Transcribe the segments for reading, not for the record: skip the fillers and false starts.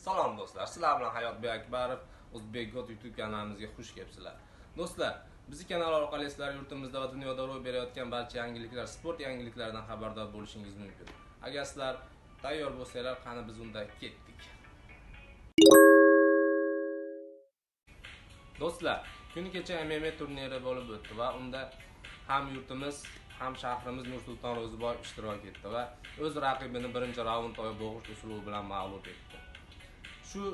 Salom do'stlar, sizlar bilan Hayot Akbarov O'zbekgot YouTube kanalimizga xush kelibsizlar. Do'stlar, bizning kanal orqali sizlar yurtimizda va dunyoda ro'y berayotgan barcha yangiliklar, sport yangiliklaridan xabardor bo'lishingiz mumkin. Agar sizlar tayyor bo'lsanglar, qani biz unda ketdik. Do'stlar, kuni kecha MMA turniri bo'lib o'tdi va unda ham yurtimiz ham shahrimiz Nursulton Ro'ziboyev ishtirok etdi va o'z raqibini birinchi raund bo'g'ish usuli bilan mag'lub etdi. Shu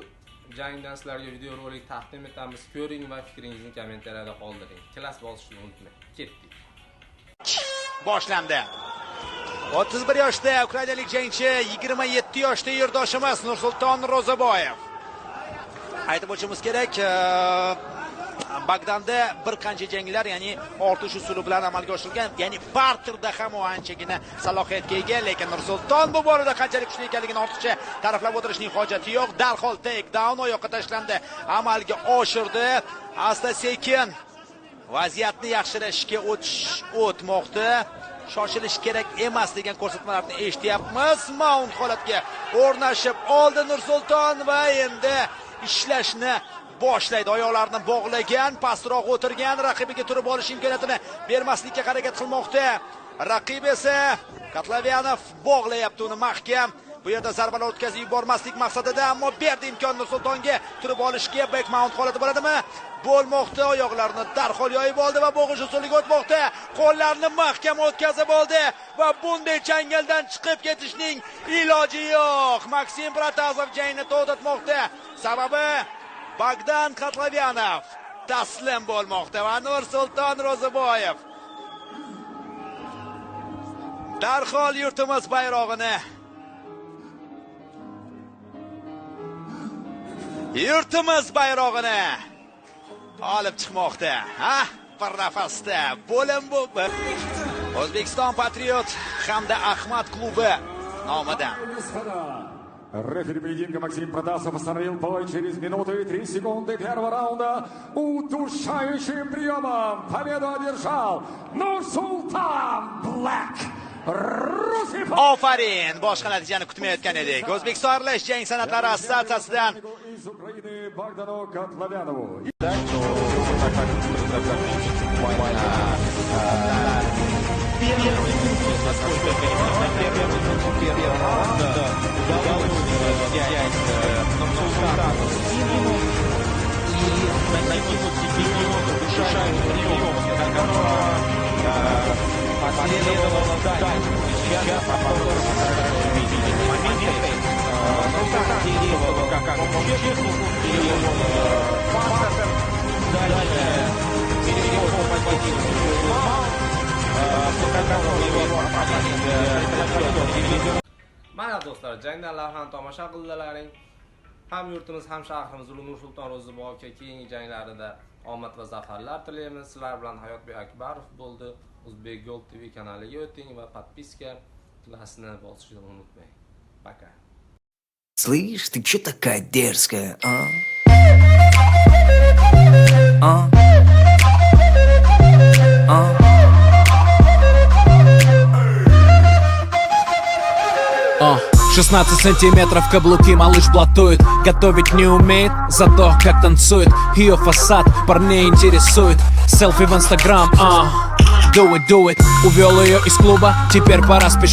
jangdan sizlarga video rolik taqdim etamiz. Ko'ring va fikringizni kommentariyada qoldiring. Klass bosishni unutmang. Ketdik. Boshlandi. 31 yoshda ukrainalik jangchi, 27 yoshda yurtdoshimiz Nursulton Ro'ziboyev. Aytib o'tishimiz kerak, Bagdanda bir qancha janglar, ya'ni ortish usuli bilan amalga oshirilgan, ya'ni barterda ham o anchagina salohiyatga ega, lekin Nursulton bu borada qanchalik kuchli ekanligini ortiqcha ta'riflab o'tirishning hojati yo'q. Darhol takedown oyoqqa tashlandi, amalga oshirdi. Asta-sekin vaziyatni yaxshilashga o'tmoqda. Shoshilish kerak emas degan ko'rsatmalarni eshityapmiz. Mount holatga o'rnashib oldi Nursulton va endi ishlashni boshlaydi. Oyoqlarini bog'lagan, pastroq o'tirgan, raqibiga turib olish imkoniyatini bermaslikka harakat qilmoqda. Raqib esa Katlavianov bog'layapti uni mahkam. Bu yerda zarbalar o'tkazib yubormaslik maqsadida, ammo berdi imkon Nursultonga turib olishga. Back mount holati bo'ladimi? Bo'lmoqda. Oyoqlarini darhol yoyib oldi va bo'g'ish usuliga o'tmoqda. Qo'llarini mahkam o'tkazib oldi va bunday changaldan chiqib ketishning iloji yo'q. Maksim Protasov jangni to'xtatmoqda. Sababi Bagdan Katlavianov taslim bo'lmoqda va Nursulton Ro'ziboyev darhol yurtimiz bayrog'ini olib chiqmoqda. Bir nafasda bo'lim bu. O'zbekiston Patriot hamda Ahmad klubi nomidan. Рефери поединка Максим Протасов остановил бой через минуту и 3 секунды первого раунда. Удушающим приемом победу одержал Nursulton Black Ro'ziboyev. Ofarin, boshqa natijani kutmayotgan edik. O'zbekiston Aralash jang san'atlari assotsiatsiyasidan Из Украины Богдану Katlavianovу. Mana do'stlar, jangdan lavhani tomosha qildilaring. Ham yurtimiz ham shahrimiz Nursulton Ro'ziboyevga keyingi janglarida omad va zafarlar tilaymiz. Sizlar bilan Hayotbek Akbarov bo'ldi. O'zbekgot TV kanaliga o'ting va podpiska tugmasini bosishni unutmang. Пока. Слышь, ты чё такая дерзкая, а? А? А? 16 сантиметров каблуки малыш блатует. Готовить не умеет, зато как танцует. Ее фасад парней интересует. Селфи в Инстаграм, do it. Увел ее из клуба, теперь пора спешить.